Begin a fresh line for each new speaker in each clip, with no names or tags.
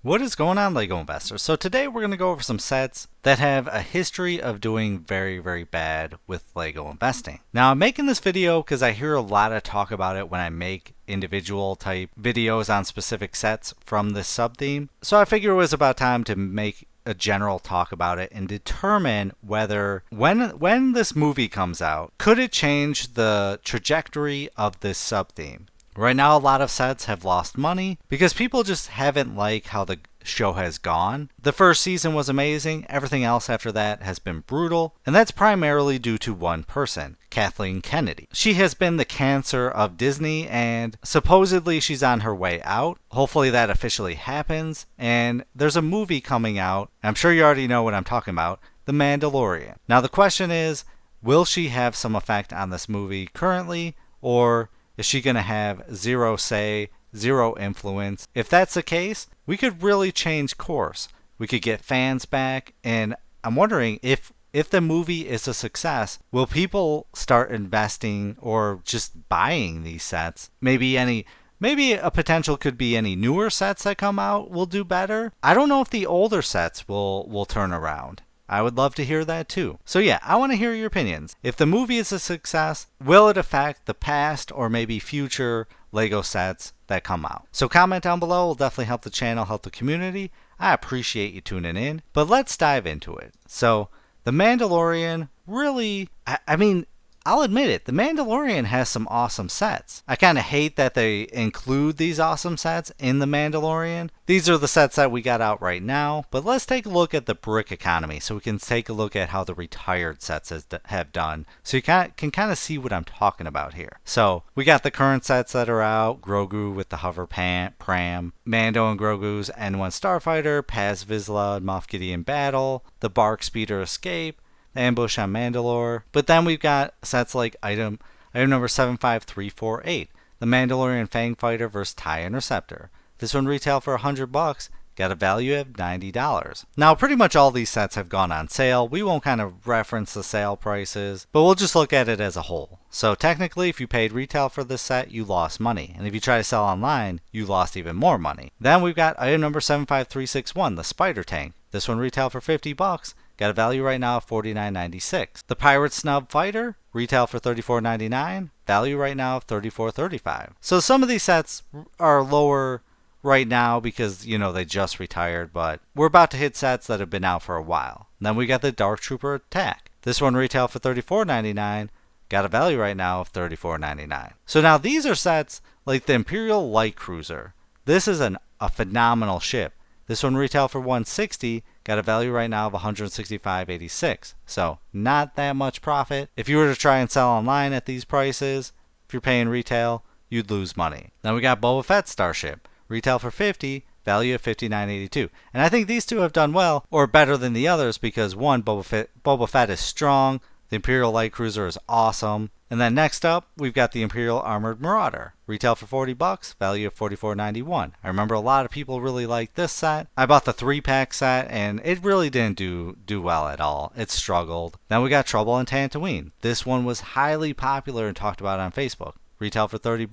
What is going on, LEGO investors? So today we're going to go over some sets that have a history of doing very, very bad with LEGO investing. Now I'm making this video because I hear a lot of talk about it when I make individual type videos on specific sets from this sub-theme. So I figured it was about time to make a general talk about it and determine whether when this movie comes out, could it change the trajectory of this sub-theme? Right now, a lot of sets have lost money because people just haven't liked how the show has gone. The first season was amazing, everything else after that has been brutal, and that's primarily due to one person, Kathleen Kennedy. She has been the cancer of Disney, and supposedly she's on her way out. Hopefully that officially happens, and there's a movie coming out. I'm sure you already know what I'm talking about, The Mandalorian. Now the question is, will she have some effect on this movie currently, or is she going to have zero say, zero influence? If that's the case, we could really change course. We could get fans back, and I'm wondering if the movie is a success, will people start investing or just buying these sets? Maybe a potential could be any newer sets that come out will do better. I don't know if the older sets will turn around. I would love to hear that too. So yeah, I want to hear your opinions. If the movie is a success, will it affect the past or maybe future LEGO sets that come out? So comment down below. It will definitely help the channel, help the community. I appreciate you tuning in. But let's dive into it. So The Mandalorian really, I mean, I'll admit it, The Mandalorian has some awesome sets. I kind of hate that they include these awesome sets in The Mandalorian. These are the sets that we got out right now, but let's take a look at the brick economy so we can take a look at how the retired sets have done, so you can kind of see what I'm talking about here. So we got the current sets that are out: Grogu with the hover pram, Mando and Grogu's N1 Starfighter, Paz Vizsla and Moff Gideon battle, the Bark Speeder escape, ambush on Mandalore. But then we've got sets like item number 75348, the Mandalorian Fang Fighter vs. TIE Interceptor. This one retail for $100, got a value of $90. Now pretty much all these sets have gone on sale. We won't kind of reference the sale prices, but we'll just look at it as a whole. So technically, if you paid retail for this set, you lost money, and if you try to sell online, you lost even more money. Then we've got item number 75361, the Spider Tank. This one retail for $50, got a value right now of $49.96. The Pirate Snub Fighter, retail for $34.99, value right now of $34.35. So some of these sets are lower right now because, you know, they just retired, but we're about to hit sets that have been out for a while. And then we got the Dark Trooper Attack. This one retail for $34.99, got a value right now of $34.99. So now these are sets like the Imperial Light Cruiser. This is a phenomenal ship. This one retail for $160, got a value right now of $165.86. So not that much profit. If you were to try and sell online at these prices, if you're paying retail, you'd lose money. Then we got Boba Fett Starship, retail for $50, value of $59.82. And I think these two have done well, or better than the others, because one, Boba Fett is strong, the Imperial Light Cruiser is awesome. And then next up, we've got the Imperial Armored Marauder. Retail for $40, value of $44.91. I remember a lot of people really liked this set. I bought the 3-pack set, and it really didn't do well at all. It struggled. Then we got Trouble on Tatooine. This one was highly popular and talked about on Facebook. Retail for $30,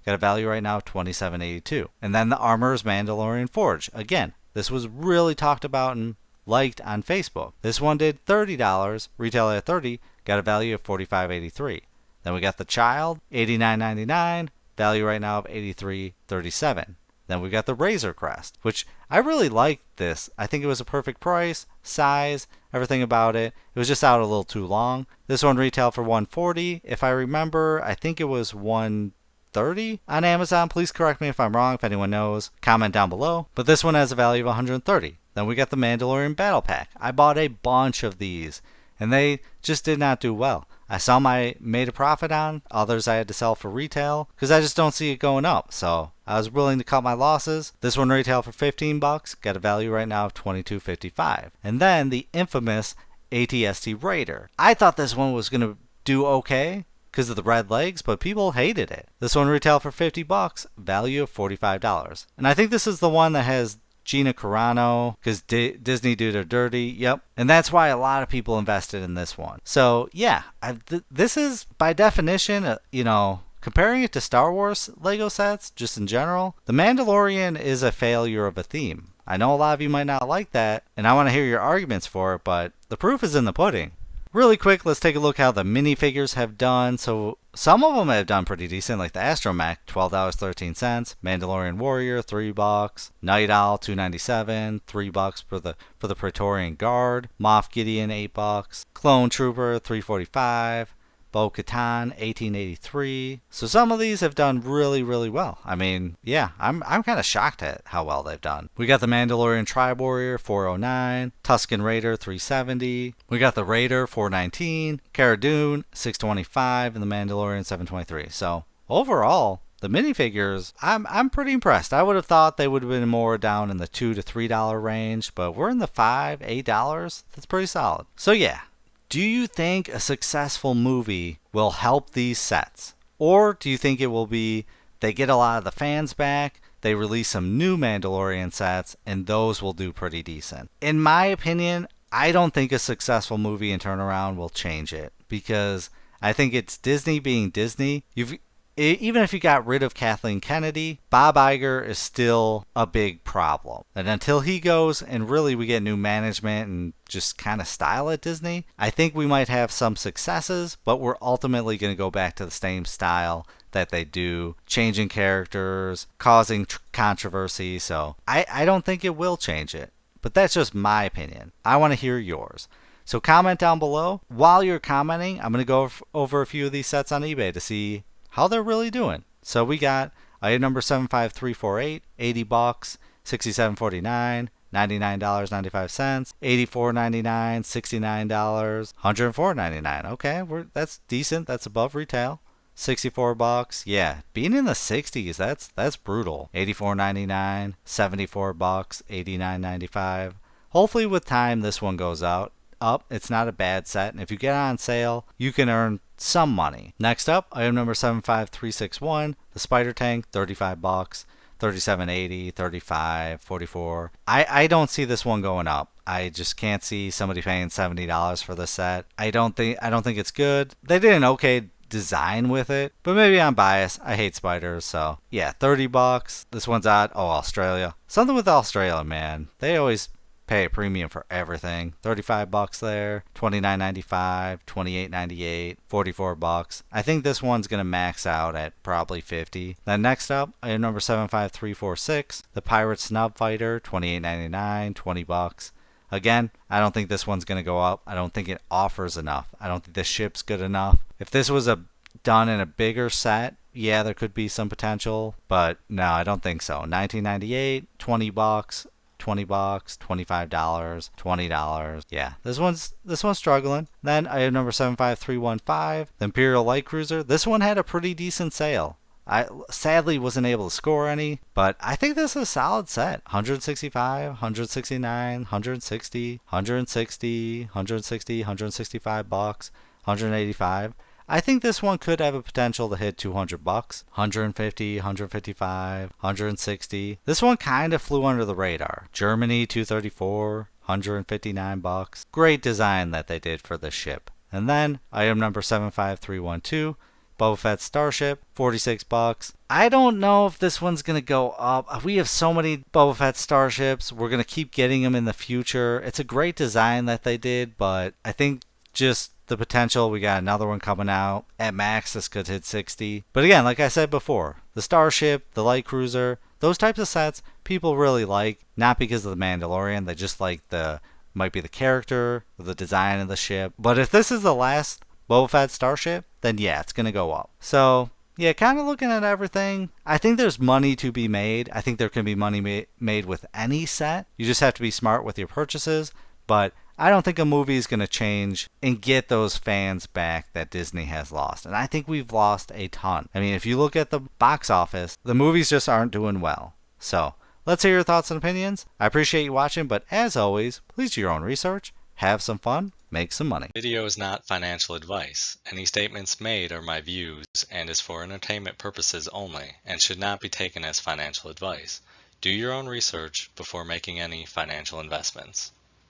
got a value right now of $27.82. And then the Armorer's Mandalorian Forge. Again, this was really talked about and liked on Facebook. This one did $30, retail at $30, got a value of $45.83. Then we got the Child, $89.99, value right now of $83.37. Then we got the Razor Crest, which I really liked this. I think it was a perfect price, size, everything about it. It was just out a little too long. This one retailed for $140. If I remember, I think it was $130 on Amazon. Please correct me if I'm wrong. If anyone knows, comment down below. But this one has a value of $130. Then we got the Mandalorian Battle Pack. I bought a bunch of these, and they just did not do well. Some I made a profit on, others I had to sell for retail, because I just don't see it going up, so I was willing to cut my losses. This one retailed for $15, got a value right now of $22.55. And then the infamous AT-ST Raider. I thought this one was going to do okay because of the red legs, but people hated it. This one retailed for $50, value of $45. And I think this is the one that has Gina Carano, because Disney do their dirty. Yep. And that's why a lot of people invested in this one. So yeah, this is by definition, comparing it to Star Wars Lego sets, just in general, The Mandalorian is a failure of a theme. I know a lot of you might not like that, and I want to hear your arguments for it, but the proof is in the pudding. Really quick, let's take a look how the minifigures have done. So some of them have done pretty decent, like the Astromech, $12.13, Mandalorian Warrior, $3, Night Owl, $2.97, $3 for the Praetorian Guard, Moff Gideon, $8, Clone Trooper, $3.45. Bo-Katan, $18.83. So some of these have done really, really well. I mean, yeah, I'm kind of shocked at how well they've done. We got the Mandalorian Tribe Warrior, $4.09. Tusken Raider, $3.70. We got the Raider, $4.19. Cara Dune, $6.25, and the Mandalorian, $7.23. So overall, the minifigures, I'm pretty impressed. I would have thought they would have been more down in the $2 to $3 range, but we're in the $5, $8. That's pretty solid. So yeah. Do you think a successful movie will help these sets? Or do you think it will be they get a lot of the fans back, they release some new Mandalorian sets, and those will do pretty decent? In my opinion, I don't think a successful movie and turnaround will change it, because I think it's Disney being Disney. Even if you got rid of Kathleen Kennedy, Bob Iger is still a big problem. And until he goes and really we get new management and just kind of style at Disney, I think we might have some successes, but we're ultimately going to go back to the same style that they do, changing characters, causing controversy. So I don't think it will change it. But that's just my opinion. I want to hear yours. So comment down below. While you're commenting, I'm going to go over a few of these sets on eBay to see how they're really doing. So we got item number 75348, $80, $67.49, $99.95, $84.99, $69, $104.99. Okay, that's decent. That's above retail. $64. Yeah, being in the 60s, that's brutal. $84.99, $74, $89.95. Hopefully with time this one goes up. It's not a bad set, and if you get it on sale, you can earn some money. Next up, item number 75361, the Spider Tank, $35, $37.80, $35, $44. I don't see this one going up. I just can't see somebody paying $70 for this set. I don't think it's good. They did an okay design with it, but maybe I'm biased. I hate spiders, so yeah, $30. This one's out. Oh, Australia. Something with Australia, man. They always pay a premium for everything. $35 there, $29.95, $28.98, $44. I think this one's gonna max out at probably $50. Then next up, item number 75346, the Pirate Snub Fighter, $28.99, $20. Again, I don't think this one's gonna go up. I don't think it offers enough. I don't think the ship's good enough. If this was done in a bigger set, yeah, there could be some potential, but no, I don't think so. $19.98, $20. $20, $25, $20. Yeah, this one's struggling. Then item number 75315, the Imperial Light Cruiser. This one had a pretty decent sale. I sadly wasn't able to score any, but I think this is a solid set. 165, 169, 160, 160, 160, 165 bucks, 185. I think this one could have a potential to hit $200. 150, 155, 160. This one kind of flew under the radar. Germany, 234, 159 bucks. Great design that they did for this ship. And then item number 75312, Boba Fett Starship, $46. I don't know if this one's going to go up. We have so many Boba Fett Starships. We're going to keep getting them in the future. It's a great design that they did, but I think just the potential, we got another one coming out. At max, this could hit 60. But again, like I said before, the Starship, the Light Cruiser, those types of sets, people really like. Not because of the Mandalorian, they just like might be the character, the design of the ship. But if this is the last Boba Fett Starship, then yeah, it's going to go up. So yeah, kind of looking at everything, I think there's money to be made. I think there can be money made with any set. You just have to be smart with your purchases. But I don't think a movie is going to change and get those fans back that Disney has lost. And I think we've lost a ton. I mean, if you look at the box office, the movies just aren't doing well. So let's hear your thoughts and opinions. I appreciate you watching, but as always, please do your own research, have some fun, make some money.
Video is not financial advice. Any statements made are my views and is for entertainment purposes only and should not be taken as financial advice. Do your own research before making any financial investments.